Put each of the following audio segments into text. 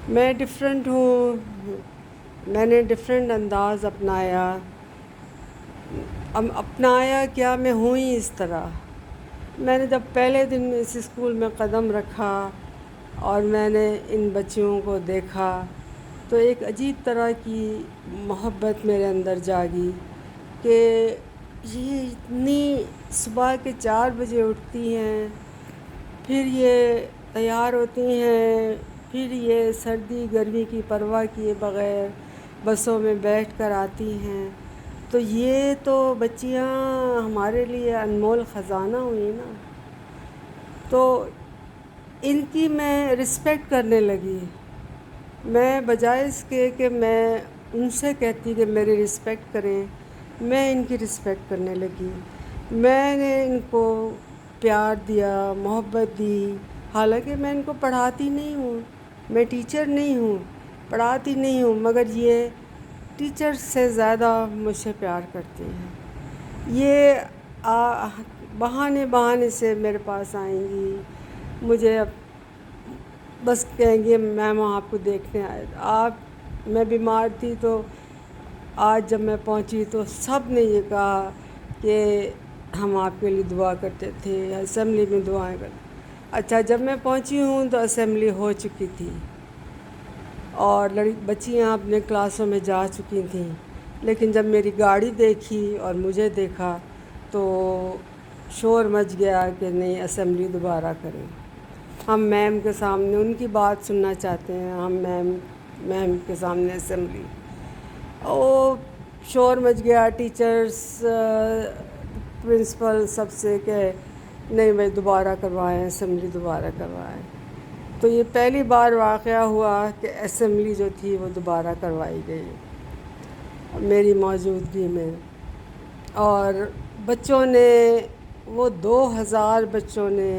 میں ڈفرینٹ ہوں. میں نے ڈفرینٹ انداز اپنایا کیا میں ہوں ہی اس طرح. میں نے جب پہلے دن اس اسکول میں قدم رکھا اور میں نے ان بچیوں کو دیکھا تو ایک عجیب طرح کی محبت میرے اندر جاگی کہ یہ اتنی صبح کے 4 بجے اٹھتی ہیں، پھر یہ تیار ہوتی ہیں، پھر یہ سردی گرمی کی پرواہ کیے بغیر بسوں میں بیٹھ کر آتی ہیں. تو یہ تو بچیاں ہمارے لیے انمول خزانہ ہوئی نا. تو ان کی میں رسپیکٹ کرنے لگی. میں بجائے اس کے کہ میں ان سے کہتی کہ میری رسپیکٹ کریں، میں ان کی رسپیکٹ کرنے لگی. میں نے ان کو پیار دیا، محبت دی. حالانکہ میں ان کو پڑھاتی نہیں ہوں، میں ٹیچر نہیں ہوں، پڑھاتی نہیں ہوں، مگر یہ ٹیچر سے زیادہ مجھ سے پیار کرتی ہیں. یہ بہانے سے میرے پاس آئیں گی، مجھے اب بس کہیں گے میم آپ کو دیکھنے آئے. میں بیمار تھی تو آج جب میں پہنچی تو سب نے یہ کہا کہ ہم آپ کے لیے دعا کرتے تھے، اسمبلی میں دعائیں کرتے. اچھا، جب میں پہنچی ہوں تو اسمبلی ہو چکی تھی اور بچیاں اپنے کلاسوں میں جا چکی تھیں. لیکن جب میری گاڑی دیکھی اور مجھے دیکھا تو شور مچ گیا کہ نہیں، اسمبلی دوبارہ کریں. ہم میم کے سامنے ان کی بات سننا چاہتے ہیں، ہم میم کے سامنے اسمبلی. شور مچ گیا، ٹیچرز، پرنسپل سب سے کہ نہیں بھائی دوبارہ کروائیں، اسمبلی دوبارہ کروائیں. تو یہ پہلی بار واقعہ ہوا کہ اسمبلی جو تھی وہ دوبارہ کروائی گئی میری موجودگی میں. اور بچوں نے، وہ 2000 بچوں نے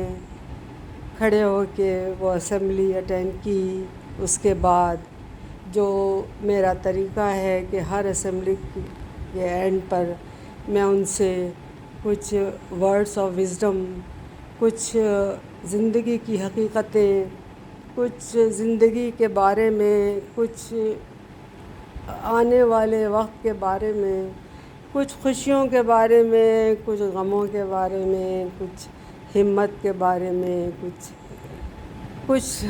کھڑے ہو کے وہ اسمبلی اٹینڈ کی. اس کے بعد جو میرا طریقہ ہے کہ ہر اسمبلی کے اینڈ پر میں ان سے کچھ ورڈس آف وزڈم، کچھ زندگی کی حقیقتیں، کچھ زندگی کے بارے میں، کچھ آنے والے وقت کے بارے میں، کچھ خوشیوں کے بارے میں، کچھ غموں کے بارے میں، کچھ ہمت کے بارے میں، کچھ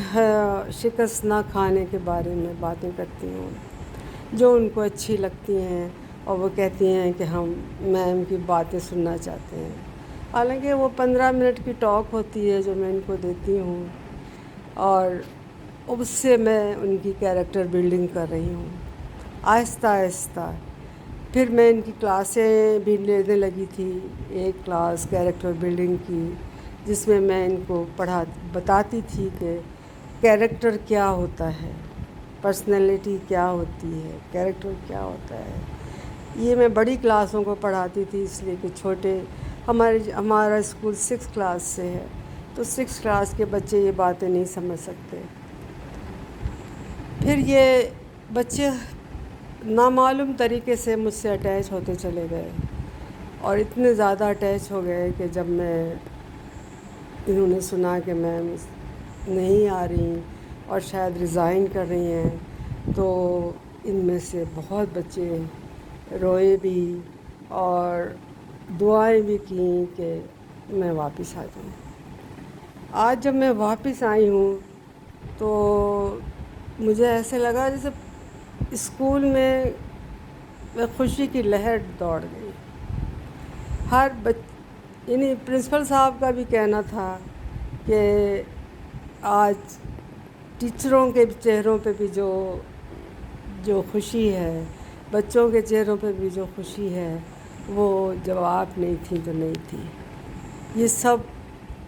شکست نہ کھانے کے بارے میں باتیں کرتی ہوں جو ان کو اچھی لگتی ہیں. اور وہ کہتی ہیں کہ ہم میم کی باتیں سننا چاہتے ہیں. حالانکہ وہ 15 منٹ کی ٹاک ہوتی ہے جو میں ان کو دیتی ہوں، اور اس سے میں ان کی کیریکٹر بلڈنگ کر رہی ہوں آہستہ آہستہ. پھر میں ان کی کلاسیں بھی لینے لگی تھی، ایک کلاس کیریکٹر بلڈنگ کی جس میں ان کو بتاتی تھی کہ کیریکٹر کیا ہوتا ہے، پرسنالٹی کیا ہوتی ہے، کیریکٹر کیا ہوتا ہے. یہ میں بڑی کلاسوں کو پڑھاتی تھی اس لیے کہ چھوٹے، ہمارا اسکول 6 کلاس سے ہے تو 6 کلاس کے بچے یہ باتیں نہیں سمجھ سکتے. پھر یہ بچے نامعلوم طریقے سے مجھ سے اٹیچ ہوتے چلے گئے اور اتنے زیادہ اٹیچ ہو گئے کہ جب انہوں نے سنا کہ میم نہیں آ رہی اور شاید ریزائن کر رہی ہیں تو ان میں سے بہت بچے روئے بھی اور دعائیں بھی کیں کہ میں واپس آ جاؤں. آج جب میں واپس آئی ہوں تو مجھے ایسے لگا جیسے اسکول میں خوشی کی لہر دوڑ گئی. یعنی پرنسپل صاحب کا بھی کہنا تھا کہ آج ٹیچروں کے چہروں پہ بھی جو خوشی ہے، بچوں کے چہروں پہ بھی جو خوشی ہے، وہ جب آپ نہیں تھیں تو نہیں تھی. یہ سب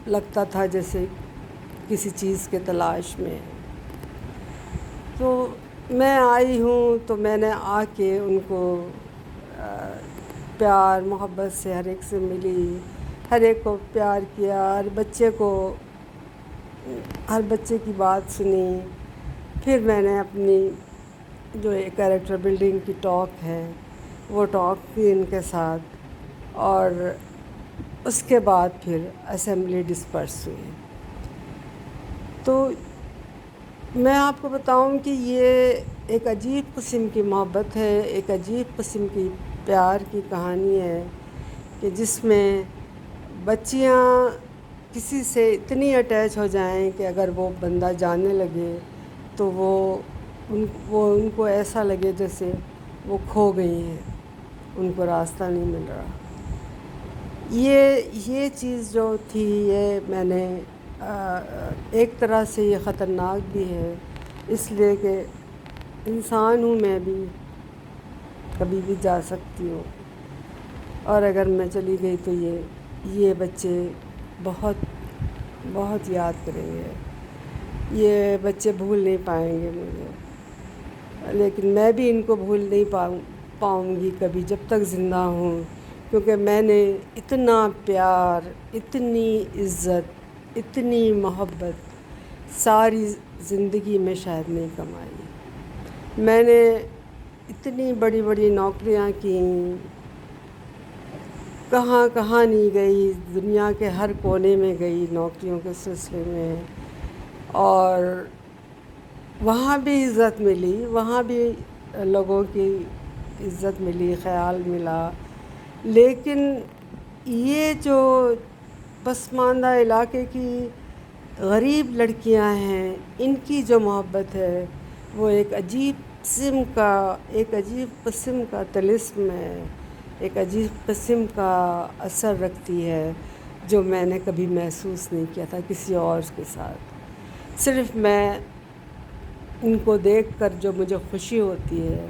لگتا تھا جیسے کسی چیز کے تلاش میں. تو میں آئی ہوں تو میں نے آ کے ان کو پیار محبت سے ہر ایک سے ملی، ہر ایک کو پیار کیا، ہر بچے کی بات سنی. پھر میں نے اپنی جو کیریکٹر بلڈنگ کی ٹاک ہے وہ ٹاک کی ان کے ساتھ، اور اس کے بعد پھر اسمبلی ڈسپرس ہوئی. تو میں آپ کو بتاؤں کہ یہ ایک عجیب قسم کی محبت ہے، ایک عجیب قسم کی پیار کی کہانی ہے کہ جس میں بچیاں کسی سے اتنی اٹیچ ہو جائیں کہ اگر وہ بندہ جانے لگے تو ان کو ایسا لگے جیسے وہ کھو گئی ہیں، ان کو راستہ نہیں مل رہا۔ یہ چیز جو تھی، یہ میں نے ایک طرح سے یہ خطرناک بھی ہے، اس لیے کہ انسان ہوں میں بھی، کبھی بھی جا سکتی ہوں، اور اگر میں چلی گئی تو یہ بچے بہت بہت یاد کریں گے، یہ بچے بھول نہیں پائیں گے مجھے، لیکن میں بھی ان کو بھول نہیں پاؤں گی کبھی جب تک زندہ ہوں، کیونکہ میں نے اتنا پیار، اتنی عزت، اتنی محبت ساری زندگی میں شاید نہیں کمائی۔ میں نے اتنی بڑی بڑی نوکریاں کیں، کہاں کہاں نہیں گئی، دنیا کے ہر کونے میں گئی نوکریوں کے سلسلے میں، اور وہاں بھی عزت ملی، وہاں بھی لوگوں کی عزت ملی، خیال ملا، لیکن یہ جو پسماندہ علاقے کی غریب لڑکیاں ہیں، ان کی جو محبت ہے وہ ایک عجیب قسم کا طلسم ہے، ایک عجیب قسم کا اثر رکھتی ہے، جو میں نے کبھی محسوس نہیں کیا تھا کسی اور کے ساتھ۔ صرف میں ان کو دیکھ کر جو مجھے خوشی ہوتی ہے،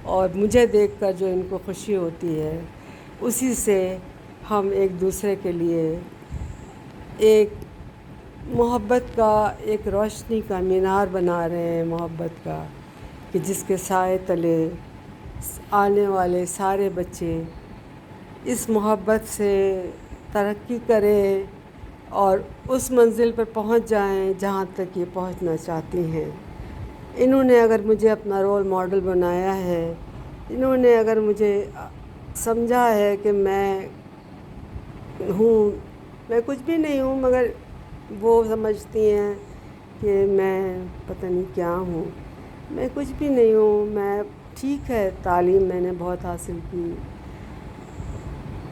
اور مجھے دیکھ کر جو ان کو خوشی ہوتی ہے، اسی سے ہم ایک دوسرے کے لیے ایک محبت کا، ایک روشنی کا مینار بنا رہے ہیں، محبت کا، کہ جس کے سائے تلے آنے والے سارے بچے اس محبت سے ترقی کریں اور اس منزل پر پہنچ جائیں جہاں تک یہ پہنچنا چاہتی ہیں۔ انہوں نے اگر مجھے اپنا رول ماڈل بنایا ہے، انہوں نے اگر مجھے سمجھا ہے کہ میں کچھ بھی نہیں ہوں، مگر وہ سمجھتی ہیں کہ میں پتہ نہیں کیا ہوں، میں کچھ بھی نہیں ہوں، میں ٹھیک ہے، تعلیم میں نے بہت حاصل کی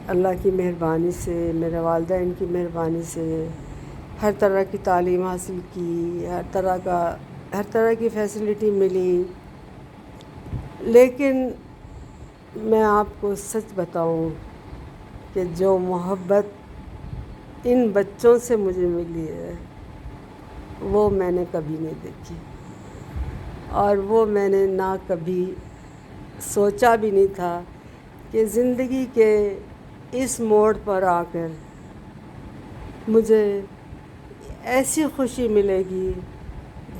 اللہ کی مہربانی سے، میرے والدین کی مہربانی سے، ہر طرح کی تعلیم حاصل کی، ہر طرح کی فیسلٹی ملی، لیکن میں آپ کو سچ بتاؤں کہ جو محبت ان بچوں سے مجھے ملی ہے وہ میں نے کبھی نہیں دیکھی، اور وہ میں نے نہ کبھی سوچا بھی نہیں تھا کہ زندگی کے اس موڑ پر آ کر مجھے ایسی خوشی ملے گی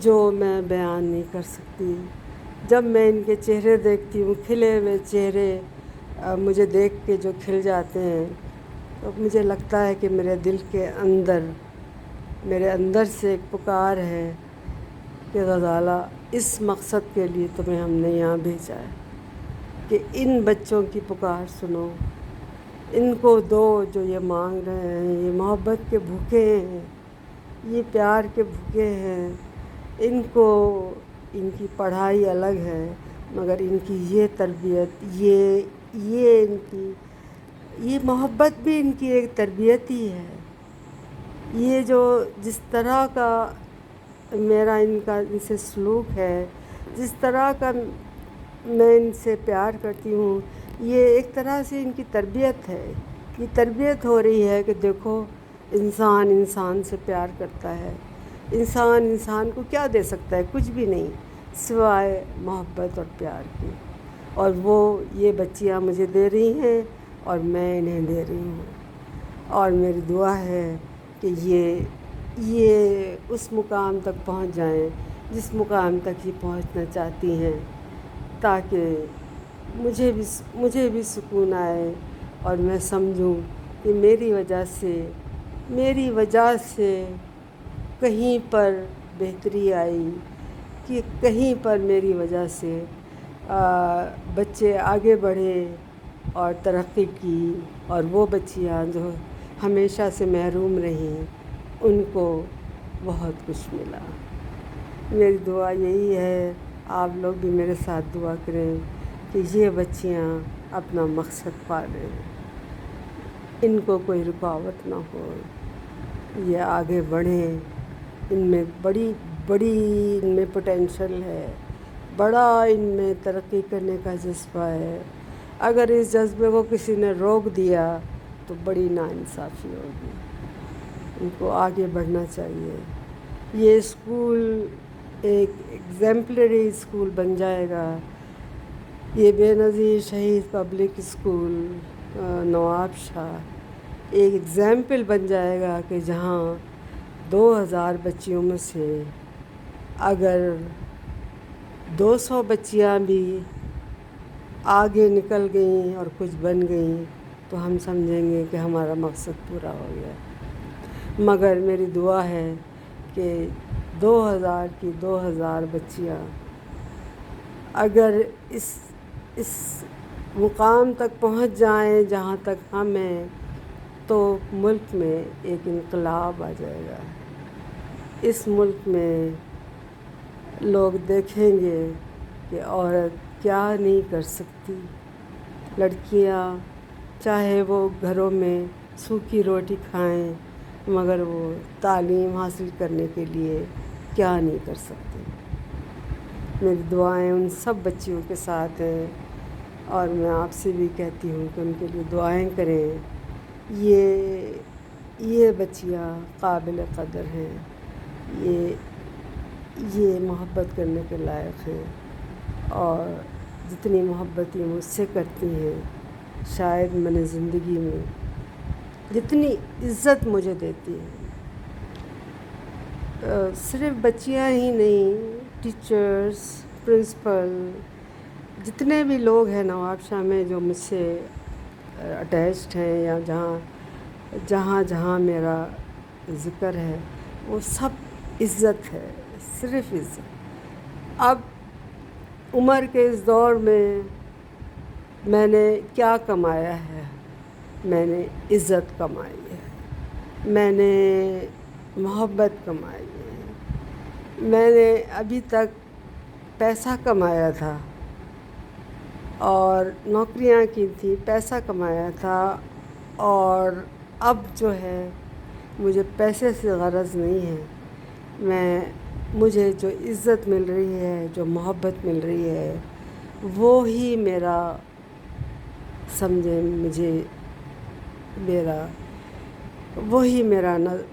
جو میں بیان نہیں کر سکتی۔ جب میں ان کے چہرے دیکھتی ہوں، کھلے ہوئے چہرے مجھے دیکھ کے جو کھل جاتے ہیں، تو مجھے لگتا ہے کہ میرے دل کے اندر، میرے اندر سے ایک پکار ہے کہ غزالہ، اس مقصد کے لیے تمہیں ہم نے یہاں بھیجا ہے کہ ان بچوں کی پکار سنو، ان کو دو جو یہ مانگ رہے ہیں، یہ محبت کے بھوکے ہیں، یہ پیار کے بھوکے ہیں، ان کو، ان کی پڑھائی الگ ہے مگر ان کی یہ تربیت، ان کی یہ محبت بھی ان کی ایک تربیت ہی ہے۔ یہ جو جس طرح کا میرا ان سے سلوک ہے، جس طرح کا میں ان سے پیار کرتی ہوں، یہ ایک طرح سے ان کی تربیت ہے، یہ تربیت ہو رہی ہے کہ دیکھو، انسان انسان سے پیار کرتا ہے، انسان کو کیا دے سکتا ہے؟ کچھ بھی نہیں سوائے محبت اور پیار کی، اور وہ یہ بچیاں مجھے دے رہی ہیں اور میں انہیں دے رہی ہوں، اور میری دعا ہے کہ یہ اس مقام تک پہنچ جائیں جس مقام تک یہ پہنچنا چاہتی ہیں، تاکہ مجھے بھی سکون آئے اور میں سمجھوں کہ میری وجہ سے کہیں پر بہتری آئی، کہ کہیں پر میری وجہ سے بچے آگے بڑھے اور ترقی کی، اور وہ بچیاں جو ہمیشہ سے محروم رہیں ان کو بہت کچھ ملا۔ میری دعا یہی ہے، آپ لوگ بھی میرے ساتھ دعا کریں کہ یہ بچیاں اپنا مقصد پا لیں، ان کو کوئی رکاوٹ نہ ہو، یہ آگے بڑھیں، ان میں بڑی ان میں پوٹینشل ہے، بڑا ان میں ترقی کرنے کا جذبہ ہے۔ اگر اس جذبے کو کسی نے روک دیا تو بڑی ناانصافی ہوگی۔ ان کو آگے بڑھنا چاہیے۔ یہ اسکول ایک ایگزیمپلری اسکول بن جائے گا۔ یہ بے نظیر شہید پبلک اسکول نواب شاہ ایک ایگزامپل بن جائے گا کہ جہاں 2000 بچیوں میں سے اگر 200 بچیاں بھی آگے نکل گئیں اور کچھ بن گئیں تو ہم سمجھیں گے کہ ہمارا مقصد پورا ہو گیا۔ مگر میری دعا ہے کہ 2000 کی 2000 بچیاں اگر اس مقام تک پہنچ جائیں جہاں تک ہم ہیں تو ملک میں ایک انقلاب آ جائے گا۔ اس ملک میں لوگ دیکھیں گے کہ عورت کیا نہیں کر سکتی۔ لڑکیاں چاہے وہ گھروں میں سوکھی روٹی کھائیں مگر وہ تعلیم حاصل کرنے کے لیے کیا نہیں کر سکتی۔ میری دعائیں ان سب بچیوں کے ساتھ ہیں اور میں آپ سے بھی کہتی ہوں کہ ان کے لیے دعائیں کریں۔ یہ بچیاں قابل قدر ہیں، یہ محبت کرنے کے لائق ہیں، اور جتنی محبت یہ مجھ سے کرتی ہیں شاید میں نے زندگی میں جتنی عزت مجھے دیتی ہیں، صرف بچیاں ہی نہیں، ٹیچرز، پرنسپل، جتنے بھی لوگ ہیں نواب شاہ میں جو مجھ سے اٹیچڈ ہیں یا جہاں میرا ذکر ہے وہ سب عزت ہے، صرف عزت۔ اب عمر کے اس دور میں نے کیا کمایا ہے؟ میں نے عزت کمائی ہے، میں نے محبت کمائی ہے، میں نے ابھی تک پیسہ کمایا تھا اور نوکریاں کی تھی، پیسہ کمایا تھا، اور اب جو ہے مجھے پیسے سے غرض نہیں ہے۔ مجھے جو عزت مل رہی ہے، جو محبت مل رہی ہے، وہی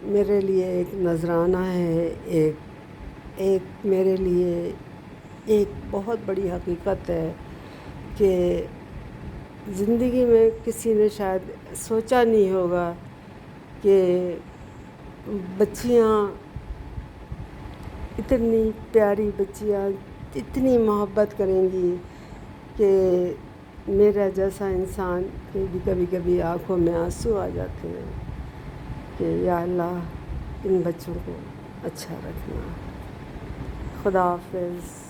میرے لیے ایک نذرانہ ہے، ایک میرے لیے ایک بہت بڑی حقیقت ہے کہ زندگی میں کسی نے شاید سوچا نہیں ہوگا کہ بچیاں، اتنی پیاری بچیاں اتنی محبت کریں گی کہ میرا جیسا انسان کبھی کبھی آنکھوں میں آنسو آ جاتے ہیں کہ یا اللہ ان بچوں کو اچھا رکھنا۔ خدا حافظ۔